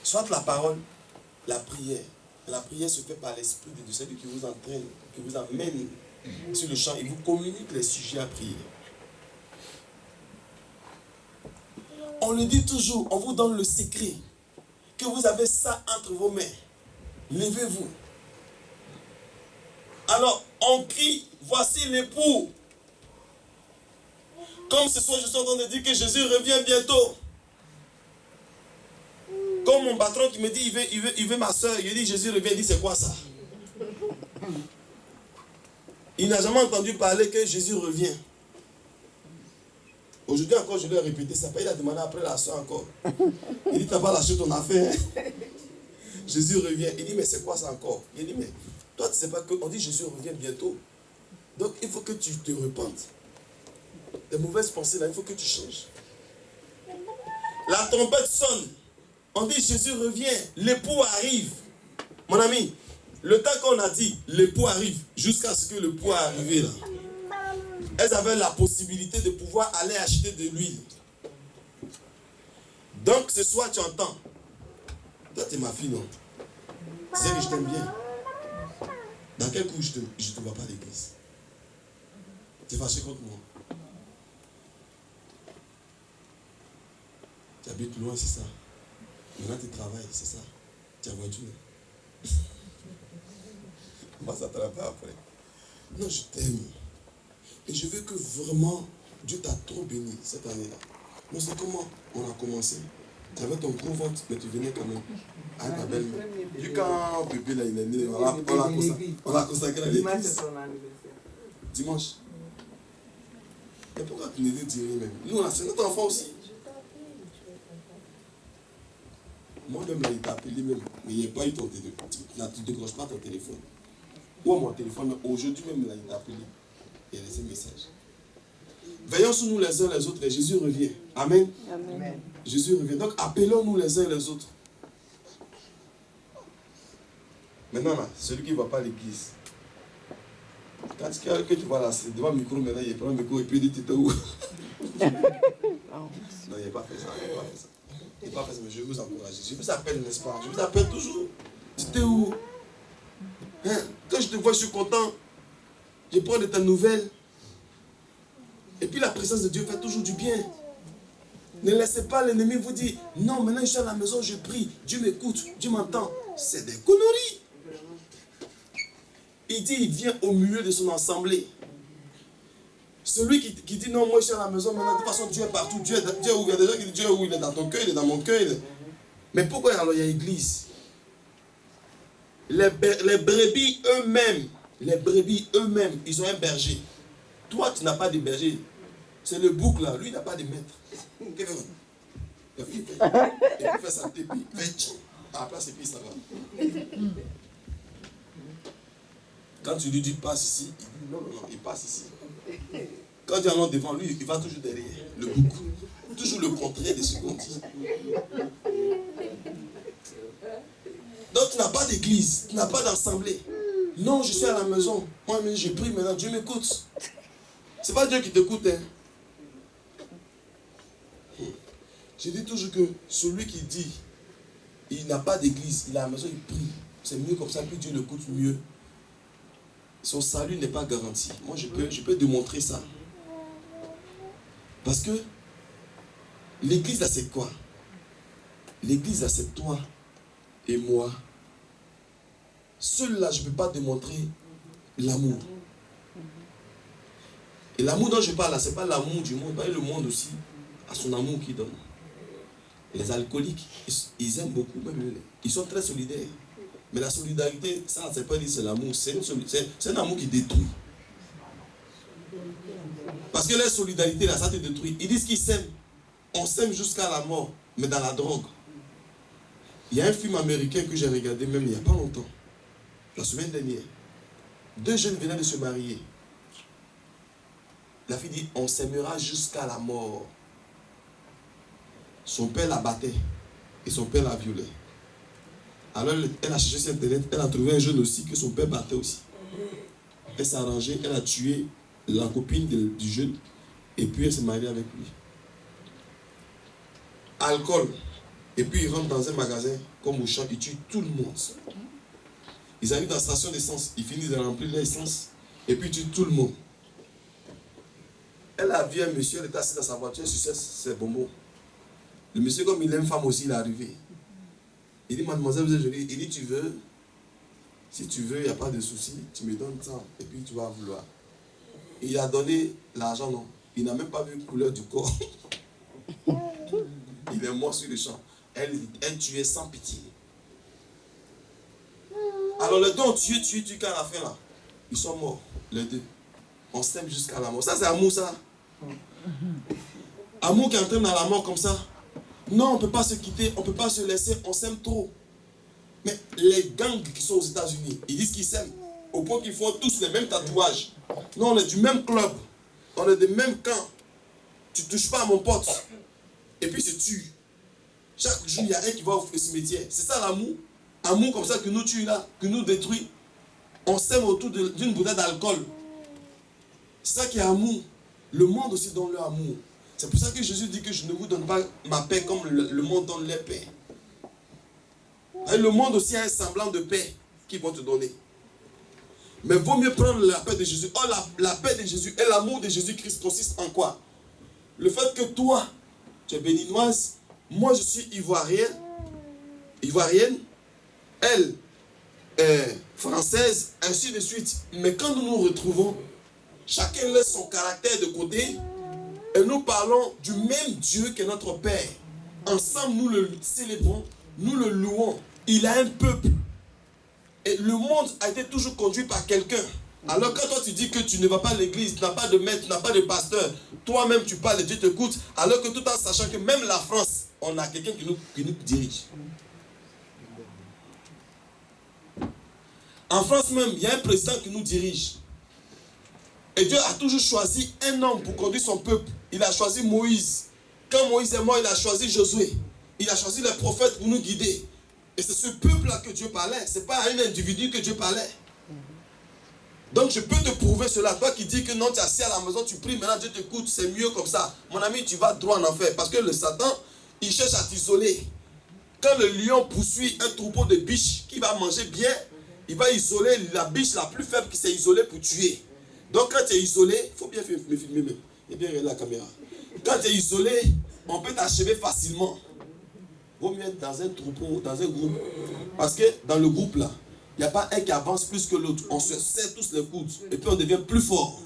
soit la parole, la prière. La prière se fait par l'Esprit de Dieu, c'est lui qui vous entraîne, qui vous amène sur le champ et vous communique les sujets à prier. On le dit toujours, on vous donne le secret, que vous avez ça entre vos mains. Levez-vous. Alors, on crie, voici l'époux. Comme ce soir, je suis en train de dire que Jésus revient bientôt. Comme mon patron qui me dit, il veut ma soeur, il dit, Jésus revient, il dit, c'est quoi ça? Il n'a jamais entendu parler que Jésus revient. Aujourd'hui encore, je lui ai répété ça. Il a demandé après la soeur encore. Il dit, tu n'as pas lâché ton affaire. Jésus revient. Il dit, mais c'est quoi ça encore? Il dit, mais toi, tu ne sais pas qu'on dit Jésus revient bientôt. Donc, il faut que tu te repentes. Les mauvaises pensées, là, il faut que tu changes. La trompette sonne. On dit, Jésus revient. L'époux arrive. Mon ami, le temps qu'on a dit, l'époux arrive, jusqu'à ce que l'époux est arrivé là. Elles avaient la possibilité de pouvoir aller acheter de l'huile. Donc, ce soir, tu entends. Toi, tu es ma fille, non? Tu sais que je t'aime bien. Dans quel coup je te vois pas à l'église? Tu es fâché contre moi? Tu habites loin, c'est ça? Maintenant, tu travailles, c'est ça? Tu as voiture? On va s'attraper après. Non, je t'aime. Et je veux que vraiment, Dieu t'a trop béni cette année-là. Non, c'est comment on a commencé. Tu avais ton gros ventre, mais tu venais quand même. Avec ta belle-mère. Puis quand bébé là, il est né, on l'a consacré à l'église. Dimanche. Et pourquoi tu ne dis rien même? Nous, c'est notre enfant aussi. Moi-même, là, il t'a appelé même. Mais il n'y a pas eu ton téléphone. Tu ne décroches pas ton téléphone. Ou mon téléphone, aujourd'hui même, là, il t'a appelé. Il a laissé un message. Veillons sur nous les uns les autres et Jésus revient. Amen. Amen. Jésus revient. Donc appelons-nous les uns les autres. Maintenant là, celui qui ne va pas à l'église. Quand tu vois là, c'est devant le micro, maintenant il prend le micro et puis il dit t'es où? Non, il n'a pas fait ça. Il n'a pas fait ça. Il n'a pas fait ça, mais je vais vous encourager. Je vous appelle, n'est-ce pas? Je vous appelle toujours. Tu t'es où? Hein? Quand je te vois, je suis content. Je prends de tes nouvelles. Et puis la présence de Dieu fait toujours du bien. Ne laissez pas l'ennemi vous dire, non, maintenant je suis à la maison, je prie, Dieu m'écoute, Dieu m'entend. C'est des conneries. Il dit, il vient au milieu de son assemblée. Celui qui dit, non, moi je suis à la maison, maintenant de toute façon Dieu est partout. Dieu est où? Il y a des gens qui disent, Dieu est où? Il est dans ton cœur, il est dans mon cœur. Mais pourquoi alors il y a l'église? Les brebis eux-mêmes, ils ont un berger. Toi, tu n'as pas de berger. C'est le bouc là, lui il n'a pas de maître. Il fait sa tête, puis il fait à la place et puis ça va. Quand tu lui dis passe ici, il dit non, il passe ici. Quand tu es devant lui, il va toujours derrière, le bouc. Toujours le contraire de ce qu'on dit. Donc tu n'as pas d'église, tu n'as pas d'assemblée. Non, je suis à la maison. Moi, mais je prie maintenant, Dieu m'écoute. C'est pas Dieu qui t'écoute, hein. Je dis toujours que celui qui dit il n'a pas d'église, il est à la maison, il prie. C'est mieux comme ça, puis Dieu l'écoute mieux. Son salut n'est pas garanti. Moi, je peux démontrer ça. Parce que l'église, là, c'est quoi? L'église, là, c'est toi et moi. Seul là, je ne peux pas démontrer l'amour. Et l'amour dont je parle là, ce n'est pas l'amour du monde. Le monde aussi a son amour qu'il donne. Les alcooliques, ils aiment beaucoup, même ils sont très solidaires. Mais la solidarité, ça, c'est pas dire c'est l'amour, c'est un amour qui détruit. Parce que la solidarité, là, ça te détruit. Ils disent qu'ils s'aiment. On s'aime jusqu'à la mort, mais dans la drogue. Il y a un film américain que j'ai regardé même il n'y a pas longtemps, la semaine dernière. 2 jeunes venaient de se marier. La fille dit, on s'aimera jusqu'à la mort. Son père la battait et son père la violait. Alors elle a cherché sur internet, elle a trouvé un jeune aussi que son père battait aussi. Elle s'est arrangée, elle a tué la copine du jeune et puis elle s'est mariée avec lui. Alcool, Et puis ils rentrent dans un magasin, comme Auchan, ils tuent tout le monde. Ils arrivent dans la station d'essence, ils finissent de remplir l'essence, et puis ils tuent tout le monde. Elle a vu un monsieur, elle était assis dans sa voiture, sur ses bonbons. Le monsieur, comme il aime femme aussi, il est arrivé. Il dit, mademoiselle, vous êtes jolie. Il dit, tu veux? Si tu veux, il n'y a pas de souci, tu me donnes ça, et puis tu vas vouloir. Il a donné l'argent, non. Il n'a même pas vu la couleur du corps. Il est mort sur le champ. Elle tuait sans pitié. Alors les deux ont tué qu'à la fin là. Ils sont morts, les deux. On s'aime jusqu'à la mort. Ça c'est amour ça. Amour qui entraîne dans la mort comme ça. Non, on ne peut pas se quitter, on ne peut pas se laisser, on s'aime trop. Mais les gangs qui sont aux États-Unis, ils disent qu'ils s'aiment. Au point qu'ils font tous les mêmes tatouages. Non, on est du même club. On est des mêmes camps. Tu ne touches pas à mon pote. Et puis se tue. Chaque jour, il y a un qui va au cimetière. C'est ça l'amour. Amour comme ça que nous tue là, que nous détruit. On s'aime autour d'une bouteille d'alcool. C'est ça qui est amour. Le monde aussi donne leur amour. C'est pour ça que Jésus dit que je ne vous donne pas ma paix comme le monde donne leur paix. Et le monde aussi a un semblant de paix qu'il va te donner. Mais vaut mieux prendre la paix de Jésus. Oh, la paix de Jésus et l'amour de Jésus-Christ consiste en quoi? Le fait que toi, tu es béninoise, moi je suis ivoirienne, elle est française, ainsi de suite. Mais quand nous nous retrouvons, chacun laisse son caractère de côté et nous parlons du même Dieu que notre Père. Ensemble, nous le célébrons, nous le louons. Il a un peuple. Et le monde a été toujours conduit par quelqu'un. Alors quand toi tu dis que tu ne vas pas à l'église, tu n'as pas de maître, tu n'as pas de pasteur, toi-même tu parles et Dieu t'écoute, alors que tout en sachant que même la France, on a quelqu'un qui nous dirige. En France même, il y a un président qui nous dirige. Et Dieu a toujours choisi un homme pour conduire son peuple. Il a choisi Moïse. Quand Moïse est mort, il a choisi Josué. Il a choisi les prophètes pour nous guider. Et c'est ce peuple-là que Dieu parlait. Ce n'est pas à un individu que Dieu parlait. Donc je peux te prouver cela. Toi qui dis que non, tu es assis à la maison, tu pries, maintenant Dieu t'écoute, c'est mieux comme ça. Mon ami, tu vas droit en enfer. Parce que le Satan, il cherche à t'isoler. Quand le lion poursuit un troupeau de biches qui va manger bien, il va isoler la biche la plus faible qui s'est isolée pour tuer. Donc quand tu es isolé, il faut bien me filmer même. Et bien regarder la caméra. Quand tu es isolé, on peut t'achever facilement. Vaut mieux être dans un troupeau, dans un groupe. Parce que dans le groupe là, il n'y a pas un qui avance plus que l'autre. On se serre tous les coudes. Et puis on devient plus fort.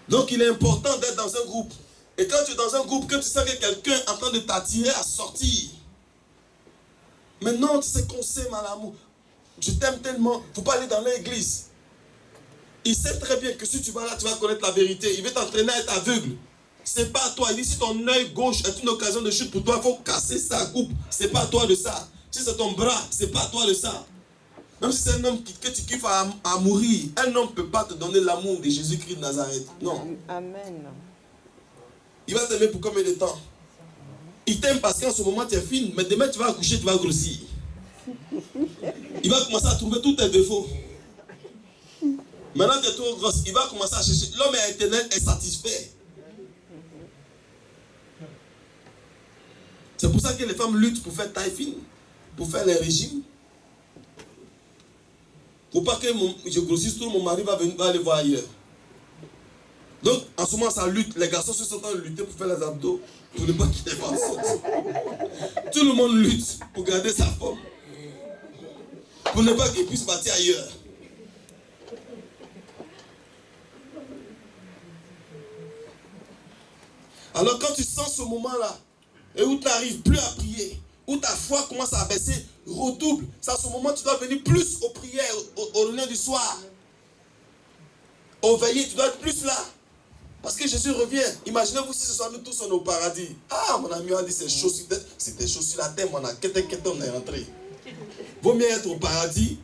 Donc il est important d'être dans un groupe. Et quand tu es dans un groupe, que tu sens que quelqu'un est en train de t'attirer à sortir. Maintenant, tu sais qu'on s'aime à l'amour. Je t'aime tellement. Il ne faut pas aller dans l'église. Il sait très bien que si tu vas là, tu vas connaître la vérité. Il veut t'entraîner à être aveugle. C'est pas à toi. Il dit si ton œil gauche est une occasion de chute pour toi, il faut casser sa coupe. C'est pas à toi de ça. Si c'est ton bras, c'est pas à toi de ça. Même si c'est un homme que tu kiffes à mourir, un homme ne peut pas te donner l'amour de Jésus-Christ de Nazareth. Non. Amen. Il va t'aimer pour combien de temps? Il t'aime parce qu'en ce moment tu es fine, mais demain tu vas accoucher, tu vas grossir. Il va commencer à trouver tous tes défauts. Maintenant tu es trop grosse, il va commencer à chercher. L'homme est éternel, est satisfait. C'est pour ça que les femmes luttent pour faire taille fine, pour faire les régimes. Pour pas que je grossisse trop, mon mari va aller voir ailleurs. Donc, en ce moment, ça lutte. Les garçons sont en train de lutter pour faire les abdos, pour ne pas qu'ils aient pas sorti. Tout le monde lutte pour garder sa forme. Pour ne pas qu'il puisse partir ailleurs. Alors, quand tu sens ce moment-là, et où tu n'arrives plus à prier, où ta foi commence à baisser, redouble. C'est à ce moment que tu dois venir plus aux prières, au lien du soir. Au veillées, tu dois être plus là. Parce que Jésus revient. Imaginez-vous si ce soir nous tous sommes au paradis. Ah, mon ami a dit c'est chaud sur la terre, on a on est rentré. Vaut mieux être au paradis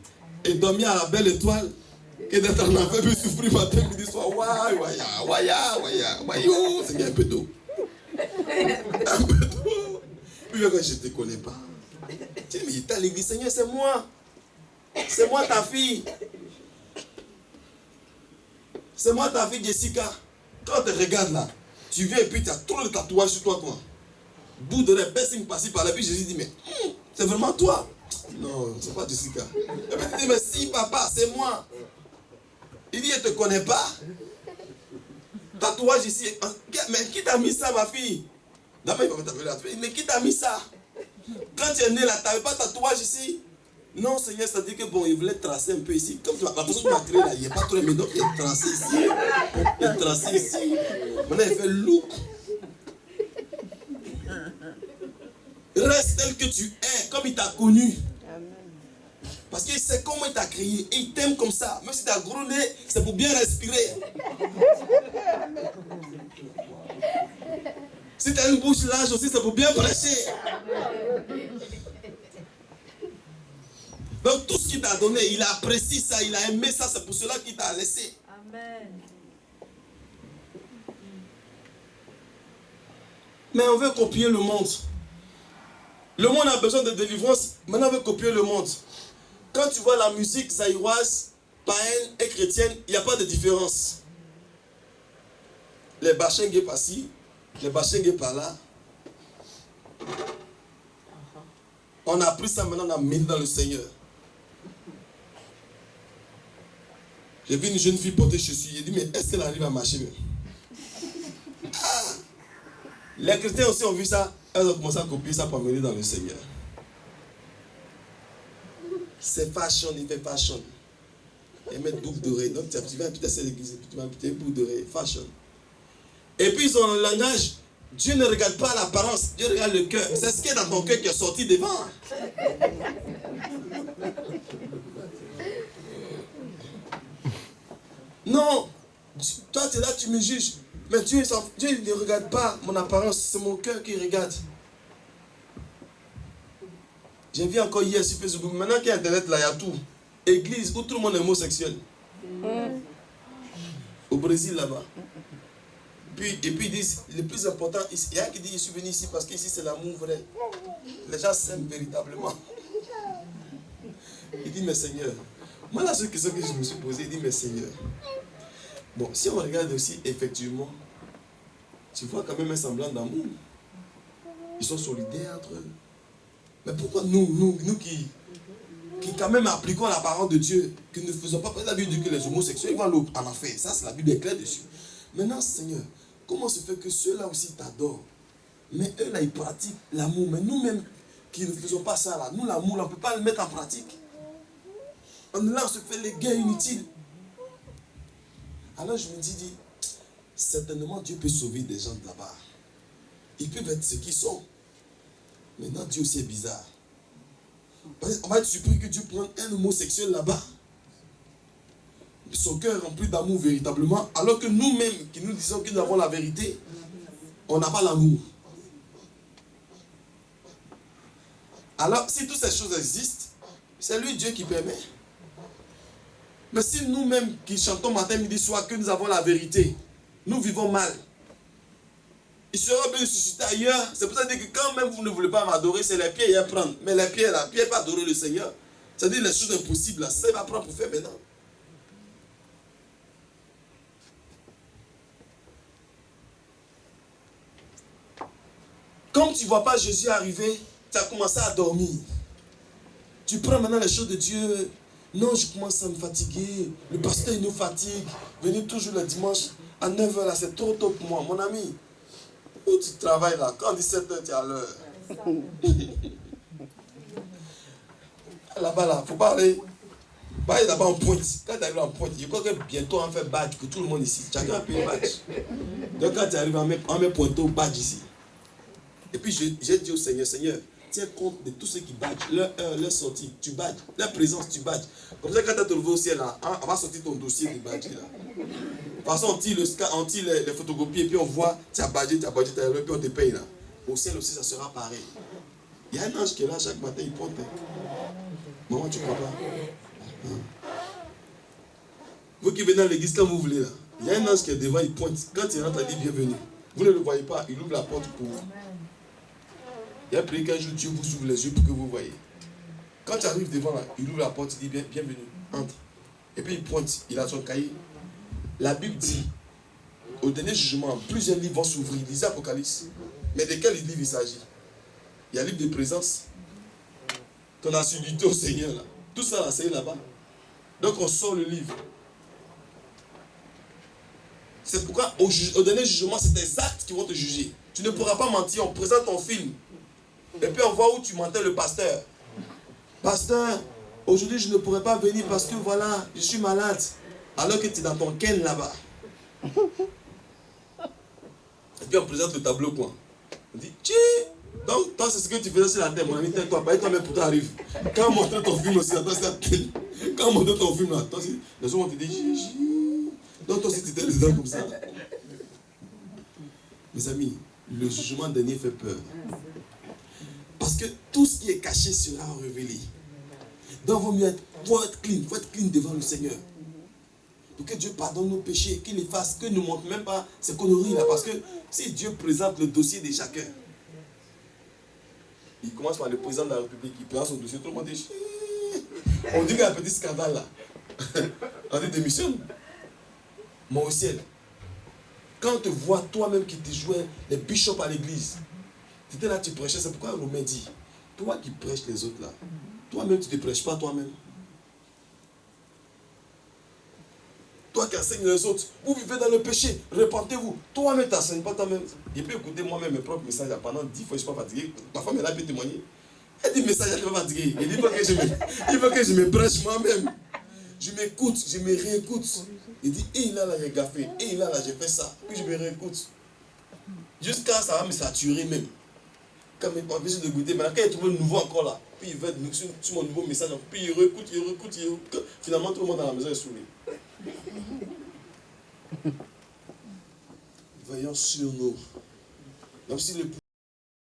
et dormir à la belle étoile que d'être en enfer et souffrir matin, midi, soir. C'est bien un peu d'eau. Un peu d'eau. Puis je ne te connais pas. Tu dis, mais il est à l'église, Seigneur, c'est moi. C'est moi ta fille. C'est moi ta fille Jessica. Quand on te regarde là, Tu viens et puis tu as trop de tatouages sur toi. Bout de rêve, signe passé par là. Puis Jésus dit, mais c'est vraiment toi? Non, c'est pas Jessica. Et puis il dit, mais si papa, c'est moi. Il dit, elle ne te connaît pas. Tatouage ici. Mais qui t'a mis ça, ma fille? D'abord, il va t'appeler la fille. Mais qui t'a mis ça? Quand tu es né là, tu n'avais pas de tatouage ici? Non, Seigneur, ça dit que bon, il voulait tracer un peu ici. Comme la personne qui m'a créé là, il n'y a pas trop mais donc il est tracé ici. Il est tracé ici. Maintenant, il fait look. Reste tel que tu es, comme il t'a connu. Parce qu'il sait comment il t'a créé. Et il t'aime comme ça. Même si tu as gros nez, c'est pour bien respirer. Si tu as une bouche large aussi, c'est pour bien prêcher. Donc tout ce qu'il t'a donné, il apprécie ça, il a aimé ça, c'est pour cela qu'il t'a laissé. Amen. Mais on veut copier le monde. Le monde a besoin de délivrance, maintenant on veut copier le monde. Quand tu vois la musique zaïroise, païenne et chrétienne, il n'y a pas de différence. Les bachengues par-ci, les bachengues par-là. On a pris ça maintenant, on a mis dans le Seigneur. J'ai vu une jeune fille porter chaussures. J'ai dit, mais est-ce qu'elle arrive à marcher même? Ah! Les chrétiens aussi ont vu ça. Elles ont commencé à copier ça pour amener dans le Seigneur. C'est fashion, il fait fashion. Ils mettent boucle d'oreille. Donc tu vas peut-être à l'église, tu vas peut-être boucle d'oreille, fashion. Et puis ils ont le langage. Dieu ne regarde pas l'apparence, Dieu regarde le cœur. C'est ce qui est dans ton cœur qui est sorti devant. Non, toi tu es là, tu me juges. Mais Dieu ne regarde pas mon apparence, c'est mon cœur qui regarde. J'ai vu encore hier sur Facebook, maintenant qu'il y a Internet là, il y a tout. Église où tout le monde est homosexuel. Au Brésil là-bas. Et puis ils disent, le plus important, il y a qui dit, je suis venu ici parce qu'ici c'est l'amour vrai. Les gens s'aiment véritablement. Il dit, mais Seigneur, moi la seule question que je me suis posée, il dit, mais Seigneur, bon, si on regarde aussi, effectivement, tu vois quand même un semblant d'amour. Ils sont solidaires entre eux. Mais pourquoi nous qui quand même appliquons la parole de Dieu, que ne faisons pas, la Bible dit que les homosexuels vont en enfer. Ça, c'est la Bible est claire dessus. Maintenant, Seigneur, comment se fait que ceux-là aussi t'adorent? Mais eux, là, ils pratiquent l'amour. Mais nous-mêmes, qui ne faisons pas ça, là, nous, l'amour, là, on ne peut pas le mettre en pratique. On est là, on se fait les gains inutiles. Alors, je me dis, certainement, Dieu peut sauver des gens de là-bas. Ils peuvent être ce qu'ils sont. Maintenant, Dieu aussi est bizarre. On va être surpris que Dieu prenne un homosexuel là-bas. Son cœur est rempli d'amour véritablement, alors que nous-mêmes, qui nous disons que nous avons la vérité, on n'a pas l'amour. Alors, si toutes ces choses existent, c'est lui Dieu qui permet. Mais si nous-mêmes qui chantons matin, midi, soir, que nous avons la vérité, nous vivons mal. Il sera bien suscité ailleurs. C'est pour ça que quand même vous ne voulez pas m'adorer, c'est les pieds à prendre. Mais les pieds là, pieds pas adorer le Seigneur. C'est-à-dire les choses impossibles là, ça il va prendre pour faire maintenant. Comme tu ne vois pas Jésus arriver, tu as commencé à dormir. Tu prends maintenant les choses de Dieu. Non, je commence à me fatiguer. Le pasteur il nous fatigue. Venir toujours le dimanche à 9h là, c'est trop tôt pour moi. Mon ami, où tu travailles là? Quand 17h tu es à l'heure. Là-bas là, il ne faut pas aller. Pas aller là-bas en pointe. Quand tu arrives en pointe, je crois que bientôt on fait badge pour tout le monde ici. Chacun a payé badge. Donc quand tu arrives, on met pointeau badge ici. Et puis j'ai dit au Seigneur, Seigneur, tiens compte de tous ceux qui badgent, leur heure, leur sortie, tu badges, leur présence, tu badges. Comme ça, quand tu as te levé au ciel, là, on va sortir ton dossier de badge. Là. De toute façon, on tire les photocopies et puis on voit, tu as badgé, puis on te paye là. Au ciel aussi, ça sera pareil. Il y a un ange qui est là chaque matin, il pointe. Maman, tu ne crois pas? Vous qui venez à l'église quand vous voulez là, il y a un ange qui est devant, il pointe. Quand il rentre, il dit bienvenue. Vous ne le voyez pas, il ouvre la porte pour vous. Il a prié qu'un jour Dieu vous ouvre les yeux pour que vous voyez. Quand tu arrives devant là, il ouvre la porte, il dit bienvenue, entre. Et puis il pointe, il a son cahier. La Bible dit au dernier jugement, plusieurs livres vont s'ouvrir. Lisez Apocalypse. Mais de quel livre il s'agit? Il y a le livre de présence. Ton assiduité au Seigneur, là. Tout ça, là, c'est là-bas. Donc, on sort le livre. C'est pourquoi, au dernier jugement, c'est tes actes qui vont te juger. Tu ne pourras pas mentir. On présente ton film. Et puis, on voit où tu mentais le pasteur. Pasteur, aujourd'hui, je ne pourrais pas venir parce que, voilà, je suis malade. Alors que tu es dans ton ken là-bas. Et puis, on présente le tableau, quoi. On dit, tiens. Donc, toi, c'est ce que tu faisais sur la terre, mon ami, tais-toi, pas toi-même pour t'arriver. Quand on montre ton film aussi, attends, c'est quand on montre ton film là, toi aussi, les gens vont te dire, donc toi aussi, tu étais les dents comme ça. Mes amis, le jugement dernier fait peur. Parce que tout ce qui est caché sera révélé. Donc, il vaut mieux être clean devant le Seigneur. Pour que Dieu pardonne nos péchés, qu'il efface, qu'il ne montre même pas ces conneries là. Parce que si Dieu présente le dossier de chacun, il commence par le président de la République, il présente son dossier, tout le monde dit, on dit qu'il y a un petit scandale là. On dit démissionne. Moi au ciel. Quand on te voit toi-même qui te jouais les bishops à l'église, tu étais là, tu prêchais, c'est pourquoi Romain dit, toi qui prêches les autres là, toi-même tu ne te prêches pas toi-même. Toi qui enseignes les autres, vous vivez dans le péché, repentez-vous. Toi-même, tu n'enseignes pas toi-même. Je peux écouter moi-même mes propres messages pendant 10 fois, je ne suis pas fatigué. Ma femme est là, peut témoigner. Elle dit message, elle n'est pas fatiguée. Elle dit il faut que je me prêche moi-même. Je m'écoute, je me réécoute. Il dit, et là, j'ai gaffé, et là, j'ai fait ça. Puis je me réécoute. Jusqu'à ça va me saturer même. Quand il m'a empêché de goûter, maintenant quand il trouve un nouveau encore là, puis il va sur mon nouveau message, puis il réécoute. Finalement, tout le monde dans la maison est saoulé. Veillons sur nous. Même si le